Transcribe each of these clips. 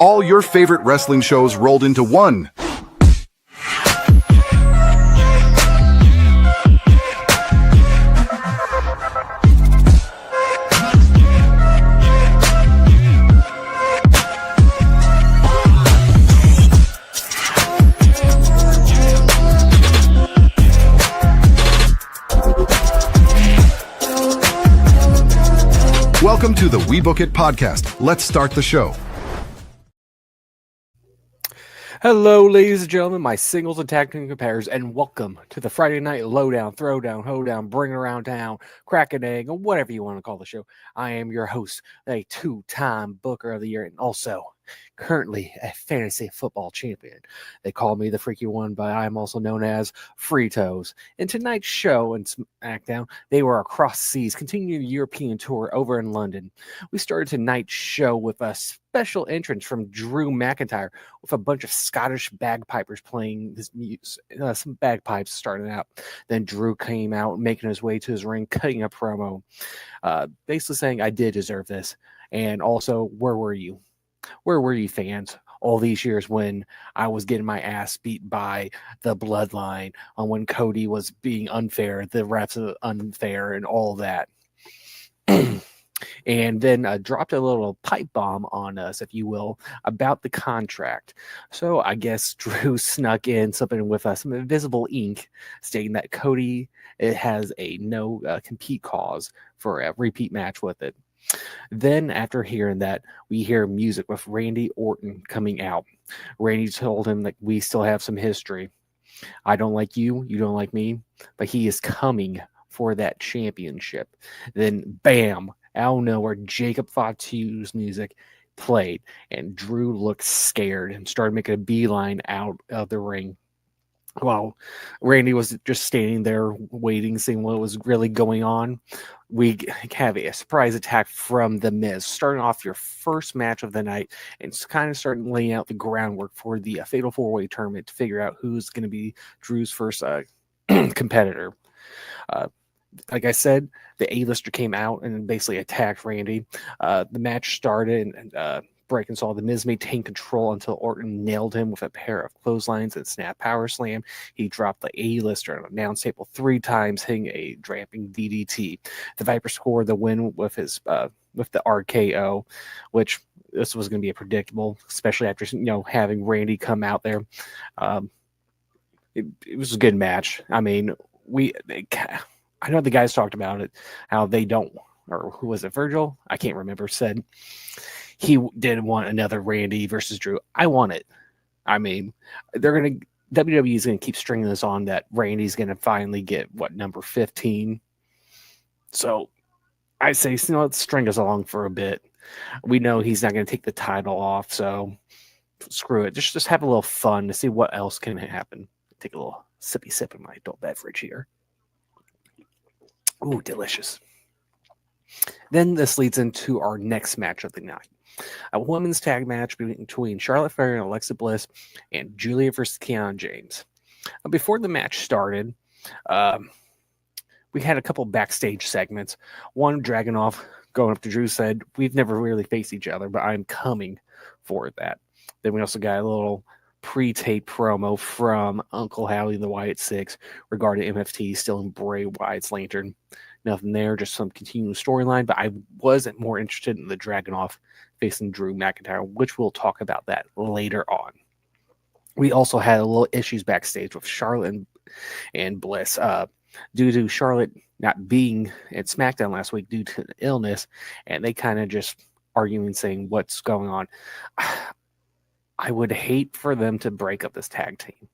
All your favorite wrestling shows rolled into one. Welcome to the We Book It podcast. Let's start the show. Hello, ladies and gentlemen, my singles and tag team compares, and welcome to the Friday Night Lowdown, Throwdown, Hoedown, Bring It Around Town, Crack an Egg, or whatever you want to call the show. I am your host, a two-time Booker of the Year, and also currently a fantasy football champion. They call me the Freaky One, but I am also known as Fritos. In tonight's show and SmackDown, they were across seas, continuing the European tour over in London. We started tonight's show with a special entrance from Drew McIntyre with a bunch of Scottish bagpipers playing his music, some bagpipes starting out. Then Drew came out, making his way to his ring, cutting a promo, basically saying, I did deserve this. And also, where were you? Where were you, fans, all these years when I was getting my ass beat by the Bloodline, on when Cody was being unfair, the refs are unfair, and all that? And then dropped a little pipe bomb on us, if you will, about the contract. So I guess Drew snuck in something with some invisible ink stating that Cody has a no compete clause for a repeat match with it. Then after hearing that, we hear music with Randy Orton coming out. Randy told him that we still have some history. I don't like you, you don't like me, but he is coming for that championship. Then bam, out of nowhere, Jacob Fatu's music played, and Drew looked scared and started making a beeline out of the ring. While Randy was just standing there waiting, seeing what was really going on, we have a surprise attack from The Miz, starting off your first match of the night and kind of starting laying out the groundwork for the Fatal 4-Way tournament to figure out who's going to be Drew's first competitor. Like I said, the A-lister came out and basically attacked Randy. The match started and break and saw The Miz maintain control until Orton nailed him with a pair of clotheslines and snap power slam. He dropped the A-lister on an announce table 3 times, hitting a draping DDT. The Viper scored the win with his with the RKO, which this was going to be a predictable, especially after having Randy come out there. It was a good match. I mean, I know the guys talked about it, how they don't, or who was it, Virgil? I can't remember, said he didn't want another Randy versus Drew. I want it. I mean, WWE is going to keep stringing this on that Randy's going to finally get, number 15. So I say, let's string us along for a bit. We know he's not going to take the title off, so screw it. Just have a little fun to see what else can happen. Take a little sippy sip of my adult beverage here. Ooh, delicious. Then this leads into our next match of the night. A women's tag match between Charlotte Flair and Alexa Bliss and Julia versus Kiana James. Before the match started, we had a couple backstage segments. One, Dragunov going up to Drew said, we've never really faced each other, but I'm coming for that. Then we also got a little pre-tape promo from Uncle Howdy and the Wyatt Six regarding MFT stealing Bray Wyatt's lantern. Nothing there, just some continuing storyline, but I wasn't more interested in the Dragunov facing Drew McIntyre, which we'll talk about that later on. We also had a little issues backstage with Charlotte and Bliss. Due to Charlotte not being at SmackDown last week due to illness, and they kind of just arguing, saying what's going on. I would hate for them to break up this tag team.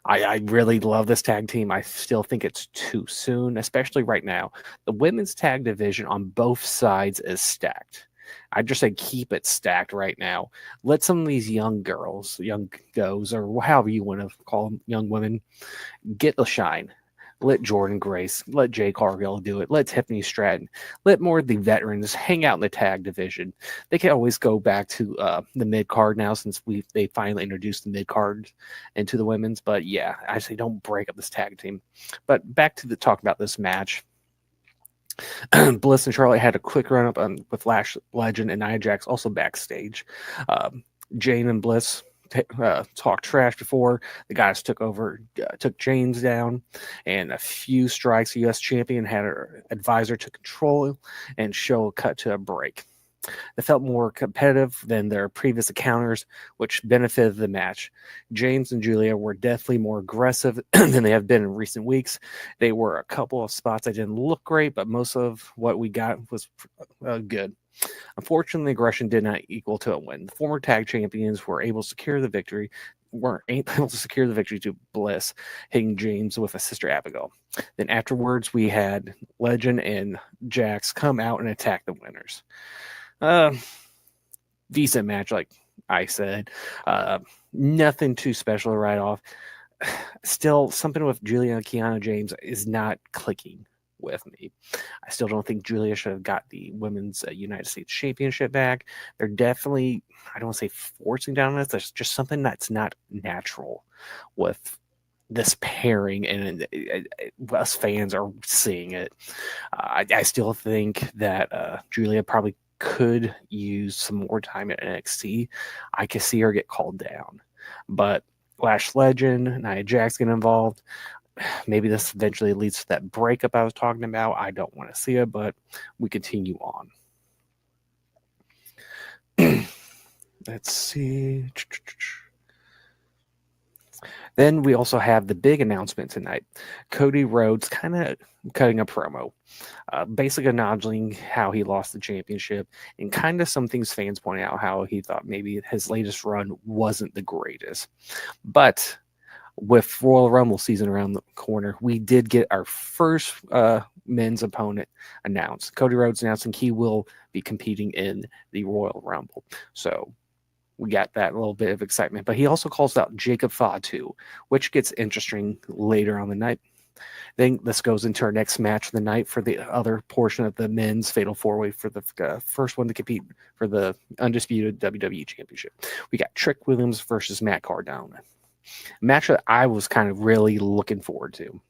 I really love this tag team. I still think it's too soon, especially right now. The women's tag division on both sides is stacked. I just say keep it stacked right now. Let some of these young girls, young goes, or however you want to call them, young women, get the shine. Let Jordynne Grace, let Jade Cargill do it. Let Tiffany Stratton, let more of the veterans hang out in the tag division. They can always go back to the mid card now since they finally introduced the mid card into the women's. But yeah, I say don't break up this tag team. But back to the talk about this match. Bliss and Charlotte had a quick run up with Lash Legend and Nia Jax also backstage. Jane and Bliss talked trash before the guys took James down, and a few strikes. The U.S. champion had her advisor to control and show cut to a break. They felt more competitive than their previous encounters, which benefited the match. James and Julia were definitely more aggressive than they have been in recent weeks. They were a couple of spots that didn't look great, but most of what we got was good. Unfortunately, aggression did not equal to a win. The former tag champions were able to secure the victory. Weren't able to secure the victory to Bliss, hitting James with a sister Abigail. Then afterwards, we had Legend and Jax come out and attack the winners. Decent match, like I said. Nothing too special to write off. Still, something with Julia and Kiana James is not clicking with me. I still don't think Julia should have got the women's United States Championship back. They're definitely, I don't want to say forcing down this. There's just something that's not natural with this pairing, and us fans are seeing it. I still think that Julia probably could use some more time at NXT. I could see her get called down, but Lash Legend, Nia Jax get involved. Maybe this eventually leads to that breakup I was talking about. I don't want to see it, but we continue on. Let's see. Then we also have the big announcement tonight. Cody Rhodes kind of cutting a promo, basically acknowledging how he lost the championship and kind of some things fans pointing out how he thought maybe his latest run wasn't the greatest. But with Royal Rumble season around the corner, we did get our first men's opponent announced. Cody Rhodes announcing he will be competing in the Royal Rumble. So we got that little bit of excitement. But he also calls out Jacob Fatu, which gets interesting later on the night. Then this goes into our next match of the night for the other portion of the men's Fatal 4-Way for the first one to compete for the undisputed WWE Championship. We got Trick Williams versus Matt Cardona. A match that I was kind of really looking forward to.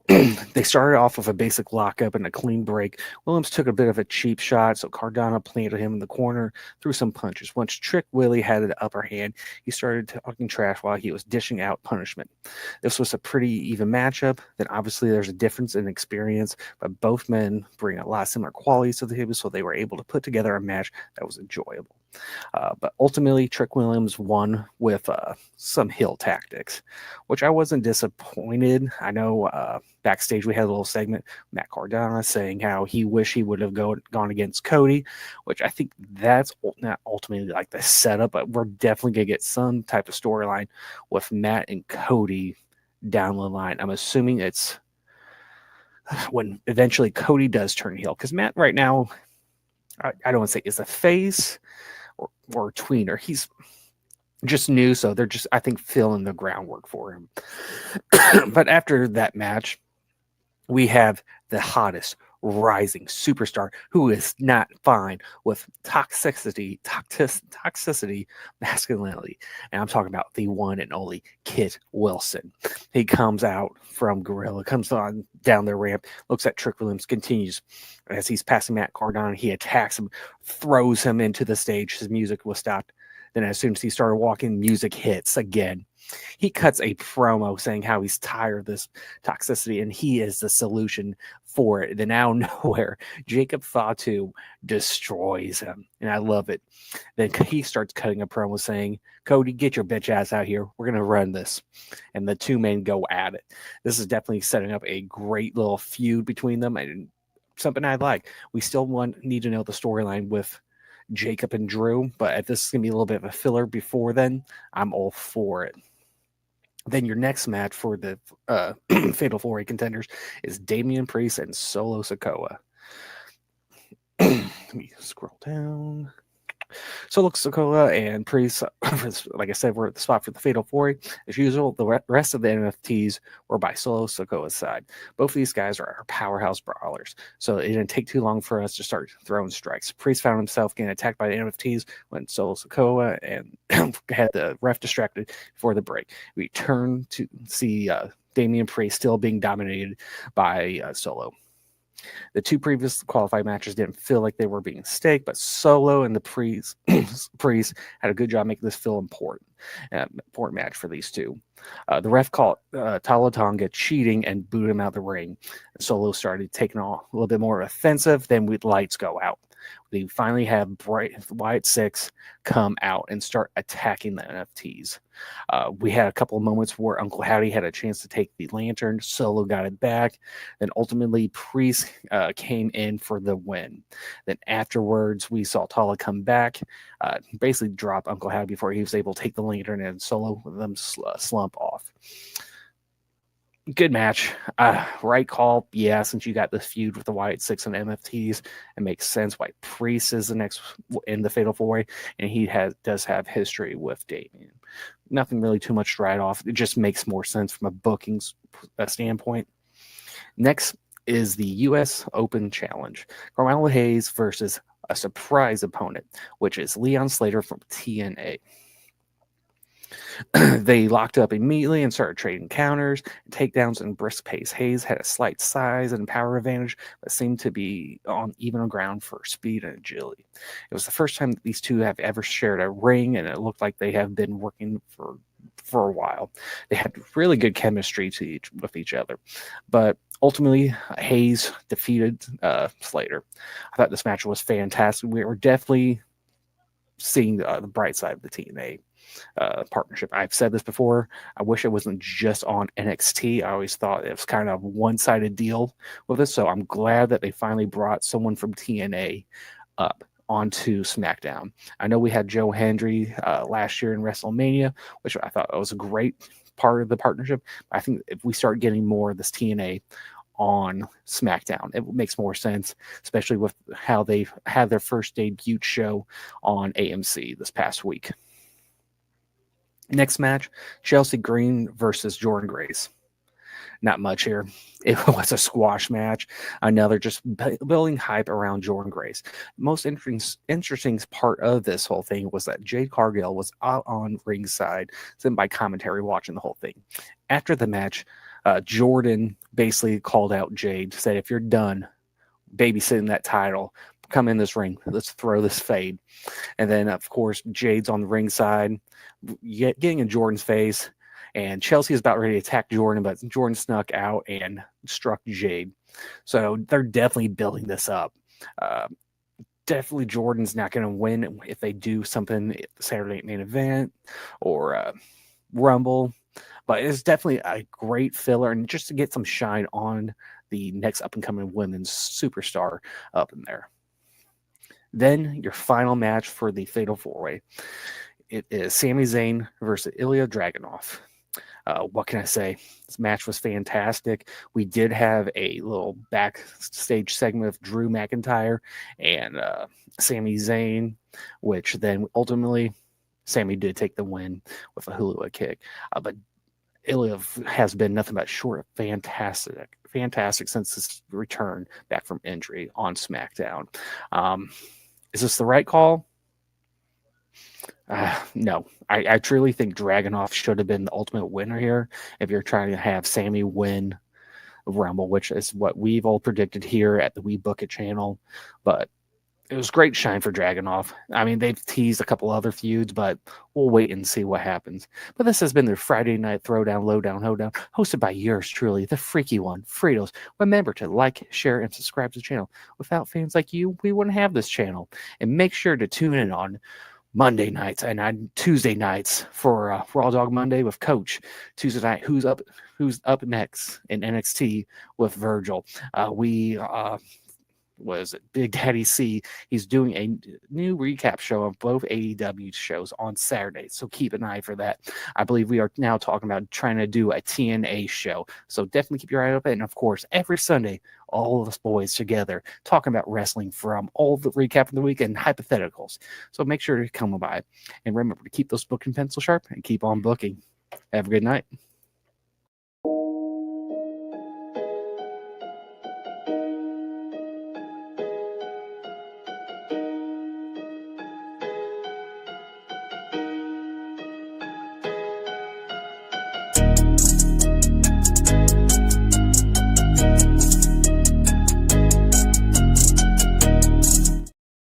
They started off with a basic lockup and a clean break. Williams took a bit of a cheap shot, so Cardona planted him in the corner, threw some punches. Once Trick Willie had the upper hand, he started talking trash while he was dishing out punishment. This was a pretty even matchup. Then obviously there's a difference in experience, but both men bring a lot of similar qualities to the table, so they were able to put together a match that was enjoyable. But ultimately, Trick Williams won with some heel tactics, which I wasn't disappointed. I know backstage we had a little segment, Matt Cardona saying how he wished he would have gone against Cody, which I think that's not ultimately like the setup, but we're definitely going to get some type of storyline with Matt and Cody down the line. I'm assuming it's when eventually Cody does turn heel, because Matt right now, I don't want to say is a face or a tweener. He's just new, so they're just, I think, filling the groundwork for him. But after that match, we have the hottest rising superstar who is not fine with toxicity, masculinity. And I'm talking about the one and only Kit Wilson. He comes out from Gorilla, comes on down the ramp, looks at Trick Williams, continues. As he's passing Matt Cardona, he attacks him, throws him into the stage. His music was stopped. Then as soon as he started walking, music hits again. He cuts a promo saying how he's tired of this toxicity and he is the solution for it. Then out of nowhere, Jacob Fatu destroys him. And I love it. Then he starts cutting a promo saying, Cody, get your bitch ass out here. We're going to run this. And the two men go at it. This is definitely setting up a great little feud between them. And something I like. We still need to know the storyline with Jacob and Drew, but if this is going to be a little bit of a filler before then, I'm all for it. Then your next match for the Fatal 4-Way contenders is Damian Priest and Solo Sikoa. Let me scroll down. Solo Sikoa and Priest, like I said, we're at the spot for the Fatal 4-Way. As usual, the rest of the NFTs were by Solo Sikoa's side. Both of these guys are powerhouse brawlers, so it didn't take too long for us to start throwing strikes. Priest found himself getting attacked by the NFTs when Solo Sikoa and had the ref distracted before the break. We turned to see Damian Priest still being dominated by Solo. The two previous qualified matches didn't feel like they were being staked, but Solo and the Priest had a good job making this feel important. Important match for these two. The ref called Tala Tonga cheating and booed him out the ring. Solo started taking on a little bit more offensive. Then lights go out. We finally have Wyatt 6 come out and start attacking the NFTs. We had a couple of moments where Uncle Howdy had a chance to take the lantern. Solo got it back. Then ultimately Priest came in for the win. Then afterwards, we saw Tala come back, basically drop Uncle Howdy before he was able to take the lantern, and Solo with them slump off. Good match. Right call. Yeah, since you got this feud with the Wyatt 6 and MFTs, it makes sense why Priest is the next in the Fatal 4-Way, and he does have history with Damien. Nothing really too much to write off. It just makes more sense from a bookings standpoint. Next is the U.S. Open Challenge. Carmelo Hayes versus a surprise opponent, which is Leon Slater from TNA. They locked up immediately and started trading counters, takedowns, and brisk pace. Hayes had a slight size and power advantage, but seemed to be on even ground for speed and agility. It was the first time that these two have ever shared a ring, and it looked like they have been working for a while. They had really good chemistry with each other, but ultimately Hayes defeated Slater. I thought this match was fantastic. We were definitely seeing the bright side of the TNA partnership. I've said this before. I wish it wasn't just on NXT. I always thought it was kind of a one-sided deal with this. So I'm glad that they finally brought someone from TNA up onto SmackDown. I know we had Joe Hendry last year in WrestleMania, which I thought was a great part of the partnership. I think if we start getting more of this TNA on SmackDown, it makes more sense, especially with how they've had their first debut show on AMC this past week. Next match, Chelsea Green versus Jordynne Grace. Not much here. It was a squash match. Another just building hype around Jordynne Grace. Most interesting part of this whole thing was that Jade Cargill was out on ringside, sitting by commentary watching the whole thing. After the match, Jordynne basically called out Jade, said, if you're done babysitting that title, come in this ring. Let's throw this fade. And then, of course, Jade's on the ringside, getting in Jordynne's face. And Chelsea is about ready to attack Jordynne, but Jordynne snuck out and struck Jade. So they're definitely building this up. Definitely Jordynne's not going to win if they do something at the Saturday Night Main Event or Rumble. But it's definitely a great filler, and just to get some shine on the next up-and-coming women's superstar up in there. Then your final match for the Fatal 4-Way. It is Sami Zayn versus Ilya Dragunov. What can I say? This match was fantastic. We did have a little backstage segment of Drew McIntyre and Sami Zayn, which then ultimately Sami did take the win with a hula kick. But Ilya has been nothing but short of fantastic since his return back from injury on SmackDown. Is this the right call? No, I truly think Dragunov should have been the ultimate winner here if you're trying to have Sami win Rumble, which is what we've all predicted here at the We Book It channel. But it was great shine for Dragunov. I mean, they've teased a couple other feuds, but we'll wait and see what happens. But this has been their Friday Night Throwdown, Lowdown, Hoedown, hosted by yours truly, the freaky one, Fritos. Remember to like, share, and subscribe to the channel. Without fans like you, we wouldn't have this channel. And make sure to tune in on Monday nights and on Tuesday nights for Raw Dog Monday with Coach. Tuesday night, who's up next in NXT with Virgil. Was it Big Daddy C? He's doing a new recap show of both AEW shows on Saturday, so keep an eye for that. I believe we are now talking about trying to do a TNA show, so definitely keep your eye open. And of course, every Sunday, all of us boys together talking about wrestling from all the recap of the week and hypotheticals. So make sure to come by, and remember to keep those booking pencils sharp and keep on booking. Have a good night.